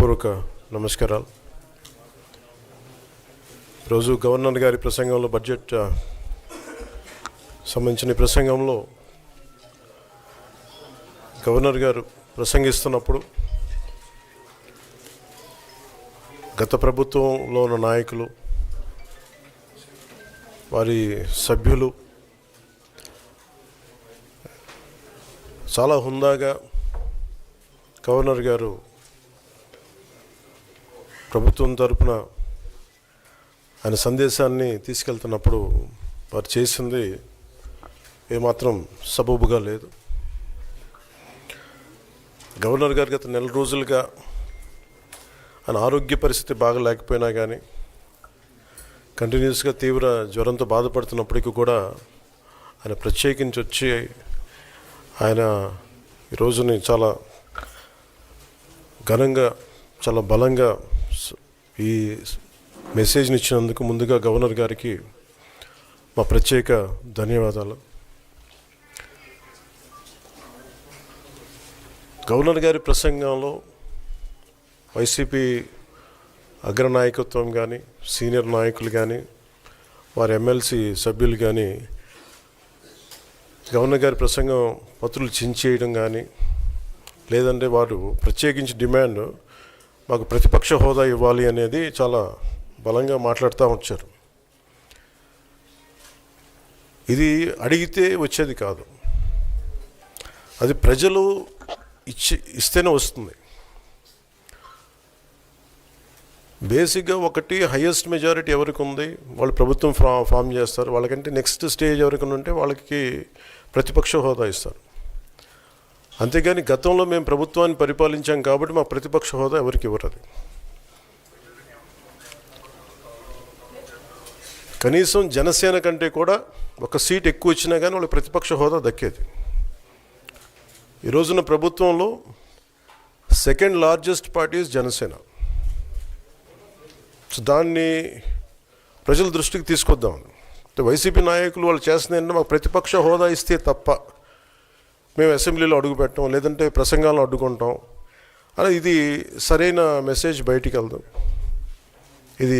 హృదయపూర్వక నమస్కారాలు. ఈరోజు గవర్నర్ గారి ప్రసంగంలో బడ్జెట్ సంబంధించిన ప్రసంగంలో గవర్నర్ గారు ప్రసంగిస్తున్నప్పుడు గత ప్రభుత్వంలో ఉన్న నాయకులు, వారి సభ్యులు చాలా హుందాగా గవర్నర్ గారు ప్రభుత్వం తరపున ఆయన సందేశాన్ని తీసుకెళ్తున్నప్పుడు వారు చేసింది ఏమాత్రం సబబుగా లేదు. గవర్నర్ గారు గత నెల రోజులుగా ఆయన ఆరోగ్య పరిస్థితి బాగా లేకపోయినా కానీ కంటిన్యూస్గా తీవ్ర జ్వరంతో బాధపడుతున్నప్పటికీ కూడా ఆయన ప్రత్యేకించి వచ్చి ఆయన ఈ రోజుని చాలా ఘనంగా, చాలా బలంగా ఈ మెసేజ్ని ఇచ్చినందుకు ముందుగా గవర్నర్ గారికి మా ప్రత్యేక ధన్యవాదాలు. గవర్నర్ గారి ప్రసంగంలో వైసీపీ అగ్రనాయకత్వం కానీ, సీనియర్ నాయకులు కానీ, వారి ఎమ్మెల్సీ సభ్యులు కానీ గవర్నర్ గారి ప్రసంగం పత్రులు చించేయడం కానీ, లేదంటే వారు ప్రత్యేకించి డిమాండ్ మాకు ప్రతిపక్ష హోదా ఇవ్వాలి అనేది చాలా బలంగా మాట్లాడుతూ వచ్చారు. ఇది అడిగితే వచ్చేది కాదు, అది ప్రజలు ఇస్తేనే వస్తుంది. బేసిక్గా ఒకటి హయ్యెస్ట్ మెజారిటీ ఎవరికి ఉంది వాళ్ళు ప్రభుత్వం ఫామ్ చేస్తారు. వాళ్ళకంటే నెక్స్ట్ స్టేజ్ ఎవరికి ఉంటే వాళ్ళకి ప్రతిపక్ష హోదా ఇస్తారు. అంతేగాని గతంలో మేము ప్రభుత్వాన్ని పరిపాలించాం కాబట్టి మా ప్రతిపక్ష హోదా ఎవరికి ఇవ్వరు. కనీసం జనసేన కంటే కూడా ఒక సీట్ ఎక్కువ వచ్చినా కానీ వాళ్ళకి ప్రతిపక్ష హోదా దక్కేది. ఈ రోజున ప్రభుత్వంలో second largest party Janasena. So దాన్ని ప్రజల దృష్టికి తీసుకొద్దాం. వైసీపీ నాయకులు వాళ్ళు చేస్తుంది ఏంటంటే మాకు ప్రతిపక్ష హోదా ఇస్తే తప్ప మేము అసెంబ్లీలో అడుగు పెట్టాం, లేదంటే ప్రసంగాలను అడ్డుకుంటాం అని. ఇది సరైన మెసేజ్ బయటికి వెళ్దాం. ఇది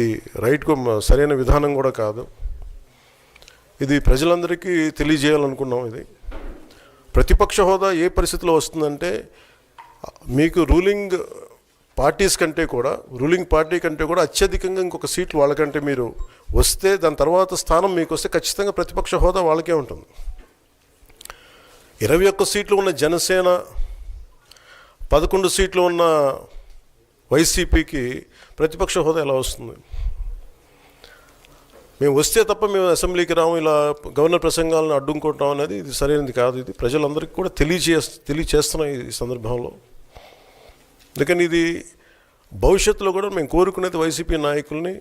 సరైన విధానం కూడా కాదు. ఇది ప్రజలందరికీ తెలియజేయాలనుకున్నాం. ఇది ప్రతిపక్ష హోదా ఏ పరిస్థితిలో వస్తుందంటే, మీకు రూలింగ్ పార్టీ కంటే కూడా అత్యధికంగా ఇంకొక సీట్లు వాళ్ళకంటే మీరు వస్తే, దాని తర్వాత స్థానం మీకు వస్తే ఖచ్చితంగా ప్రతిపక్ష హోదా వాళ్ళకే ఉంటుంది. 21 సీట్లు ఉన్న జనసేన, 11 సీట్లు ఉన్న వైసీపీకి ప్రతిపక్ష హోదా ఎలా వస్తుంది? మేము వస్తే తప్ప మేము అసెంబ్లీకి రాము, ఇలా గవర్నర్ ప్రసంగాలను అడ్డుకుంటాం అనేది ఇది సరైనది కాదు. ఇది ప్రజలందరికీ కూడా తెలియచేస్తున్నాం ఈ సందర్భంలో. అందుకని ఇది భవిష్యత్తులో కూడా మేము కోరుకునేది వైసీపీ నాయకుల్ని,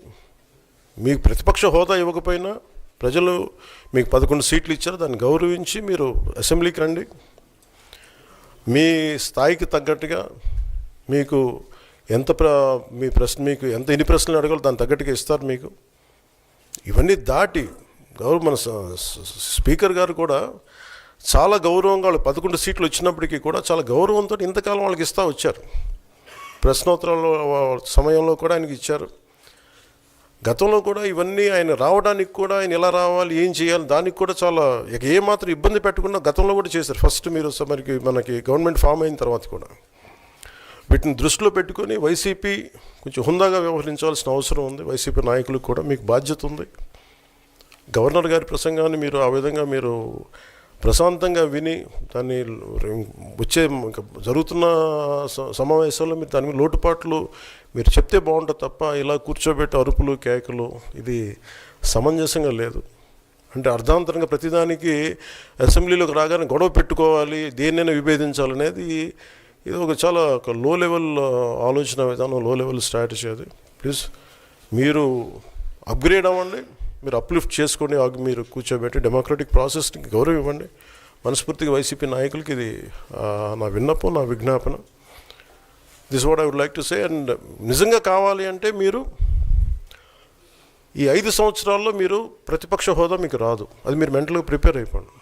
మీకు ప్రతిపక్ష హోదా ఇవ్వకపోయినా ప్రజలు మీకు 11 సీట్లు ఇచ్చారు, దాన్ని గౌరవించి మీరు అసెంబ్లీకి రండి. మీ స్థాయికి తగ్గట్టుగా మీకు మీకు ఎన్ని ప్రశ్నలు అడగాలో దాని తగ్గట్టుగా ఇస్తారు మీకు. ఇవన్నీ దాటి మన స్పీకర్ గారు కూడా చాలా గౌరవంగా, వాళ్ళు 11 సీట్లు వచ్చినప్పటికీ కూడా చాలా గౌరవంతో ఇంతకాలం వాళ్ళకి ఇస్తూ వచ్చారు. ప్రశ్నోత్తరాల సమయంలో కూడా ఆయనకి ఇచ్చారు. గతంలో కూడా ఇవన్నీ ఆయన రావడానికి కూడా ఆయన ఎలా రావాలి, ఏం చేయాలి, దానికి కూడా చాలా ఏమాత్రం ఇబ్బంది పెట్టకుండా గతంలో కూడా చేశారు. ఫస్ట్ మీరు మనకి గవర్నమెంట్ ఫామ్ అయిన తర్వాత కూడా వీటిని దృష్టిలో పెట్టుకొని వైసీపీ కొంచెం హుందాగా వ్యవహరించాల్సిన అవసరం ఉంది. వైసీపీ నాయకులకు కూడా మీకు బాధ్యత ఉంది. గవర్నర్ గారి ప్రసంగాన్ని మీరు ఆ విధంగా మీరు ప్రశాంతంగా విని, దాన్ని వచ్చే జరుగుతున్న సమావేశాల్లో మీరు దాని మీద లోటుపాట్లు మీరు చెప్తే బాగుంటుంది తప్ప ఇలా కూర్చోబెట్టి అరుపులు, కేకలు ఇది సమంజసంగా లేదు. అంటే అర్ధాంతరంగా ప్రతిదానికి అసెంబ్లీలోకి రాగానే గొడవ పెట్టుకోవాలి, దేన్నైనా విభేదించాలనేది ఇది చాలా లో లెవెల్ ఆలోచన విధానం, లో లెవెల్ స్ట్రాటజీ. అది ప్లీజ్ మీరు అప్గ్రేడ్ అవ్వండి, మీరు అప్లిఫ్ట్ చేసుకోండి, మీరు కూర్చోబెట్టి డెమోక్రటిక్ ప్రాసెస్కి గౌరవం ఇవ్వండి. మనస్ఫూర్తిగా వైసీపీ నాయకులకి ఇది నా విన్నపం, నా విజ్ఞాపన. This what I would like to say. And నిజంగా కావాలి అంటే మీరు ఈ 5 సంవత్సరాల్లో మీరు ప్రతిపక్ష హోదా మీకు రాదు. అది మీరు మెంటల్గా ప్రిపేర్ అయిపోండి.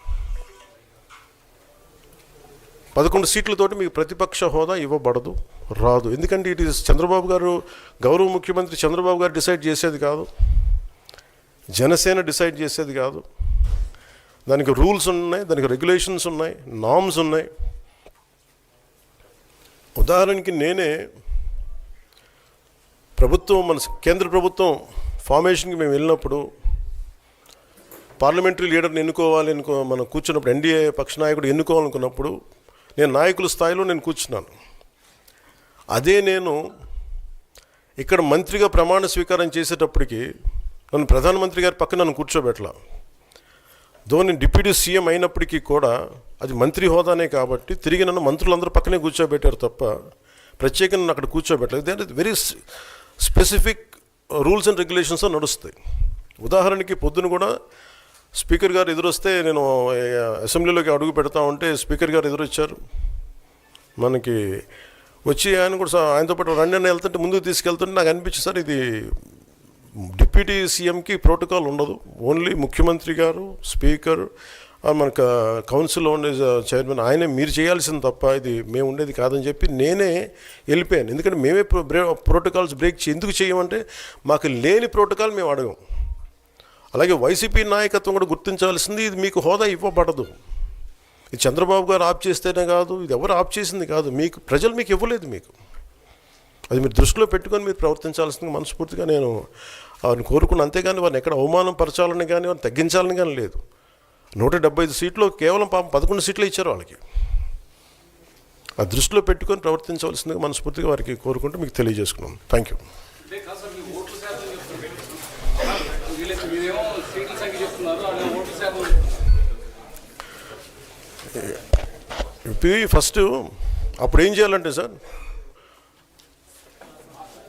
11 సీట్లతోటి మీకు ప్రతిపక్ష హోదా ఇవ్వబడదు, రాదు. ఎందుకంటే ఇట్ ఈస్ చంద్రబాబు గారు, గౌరవ ముఖ్యమంత్రి చంద్రబాబు గారు డిసైడ్ చేసేది కాదు, జనసేన డిసైడ్ చేసేది కాదు. దానికి రూల్స్ ఉన్నాయి, దానికి రెగ్యులేషన్స్ ఉన్నాయి, నామ్స్ ఉన్నాయి. ఉదాహరణకి నేనే ప్రభుత్వం, మన కేంద్ర ప్రభుత్వం ఫార్మేషన్కి మేము వెళ్ళినప్పుడు పార్లమెంటరీ లీడర్ని ఎన్నుకోవాలి మనం కూర్చున్నప్పుడు, ఎన్డీఏ పక్ష నాయకుడు ఎన్నుకోవాలనుకున్నప్పుడు నేను నాయకుల స్థాయిలో నేను కూర్చున్నాను. అదే నేను ఇక్కడ మంత్రిగా ప్రమాణ స్వీకారం చేసేటప్పటికి నన్ను ప్రధానమంత్రి గారి పక్కన నన్ను కూర్చోబెట్టలా. నేను డిప్యూటీ సీఎం అయినప్పటికీ కూడా అది మంత్రి హోదానే కాబట్టి తిరిగి నన్ను మంత్రులందరూ పక్కనే కూర్చోబెట్టారు తప్ప ప్రత్యేకంగా నన్ను అక్కడ కూర్చోబెట్టలేదు. They are very specific rules and regulations నడుస్తాయి. ఉదాహరణకి పొద్దున కూడా స్పీకర్ గారు ఎదురొస్తే, నేను అసెంబ్లీలోకి అడుగు పెడతా ఉంటే స్పీకర్ గారు ఎదురొచ్చారు. మనకి వచ్చి ఆయన కూడా ఆయనతో పాటు రండి అని వెళ్తుంటే ముందుకు తీసుకెళ్తుంటే నాకు అనిపించింది, సార్ ఇది డిప్యూటీ సీఎంకి ప్రోటోకాల్ ఉండదు, ఓన్లీ ముఖ్యమంత్రి గారు, స్పీకర్, మనకు కౌన్సిల్లో ఉండే చైర్మన్ ఆయనే మీరు చేయాల్సింది తప్ప ఇది మేము ఉండేది కాదని చెప్పి నేనే వెళ్ళిపోయాను. ఎందుకంటే మేమే ప్రోటోకాల్స్ బ్రేక్ ఎందుకు చేయమంటే మాకు లేని ప్రోటోకాల్ మేము అడగం. అలాగే వైసీపీ నాయకత్వం కూడా గుర్తించాల్సింది, ఇది మీకు హోదా ఇవ్వబడదు. ఇది చంద్రబాబు గారు ఆప్ చేస్తేనే కాదు, ఇది ఎవరు ఆప్ చేసింది కాదు, మీకు ప్రజలు మీకు ఇవ్వలేదు. మీకు అది మీరు దృష్టిలో పెట్టుకొని మీరు ప్రవర్తించాల్సింది మనస్ఫూర్తిగా నేను వారిని కోరుకున్న. అంతేగాని వారిని ఎక్కడ అవమానం పరచాలని కానీ వారిని తగ్గించాలని కానీ లేదు. 175 సీట్లు కేవలం 11 సీట్లు ఇచ్చారు వాళ్ళకి. ఆ దృష్టిలో పెట్టుకొని ప్రవర్తించవలసిందిగా మనస్ఫూర్తిగా వారికి కోరుకుంటూ మీకు తెలియజేసుకున్నాను. Thank you. ఫస్ట్ అప్పుడు ఏం చేయాలంటే సార్,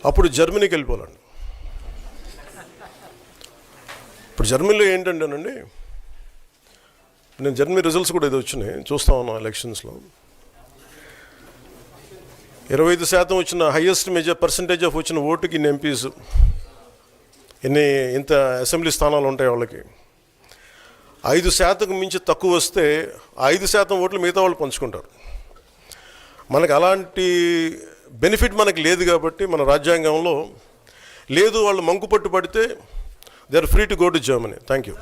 అప్పుడు జర్మనీకి వెళ్ళిపోవాలండి. ఇప్పుడు జర్మనీలో ఏంటంటేనండి, నేను జర్మనీ రిజల్ట్స్ కూడా ఇది వచ్చినాయి చూస్తా ఉన్నాను. ఎలక్షన్స్లో 25% వచ్చిన హైయెస్ట్ పర్సంటేజ్ ఆఫ్ వచ్చిన ఓటుకి ఇన్ని ఎంపీస్, ఇంత అసెంబ్లీ స్థానాలు ఉంటాయి వాళ్ళకి. 5% మించి తక్కువ వస్తే 5% ఓట్లు మిగతా వాళ్ళు పంచుకుంటారు. మనకు అలాంటి బెనిఫిట్ మనకు లేదు కాబట్టి మన రాజ్యాంగంలో లేదు. వాళ్ళు మంకు పట్టు పడితే they are free to go to Germany. Thank you.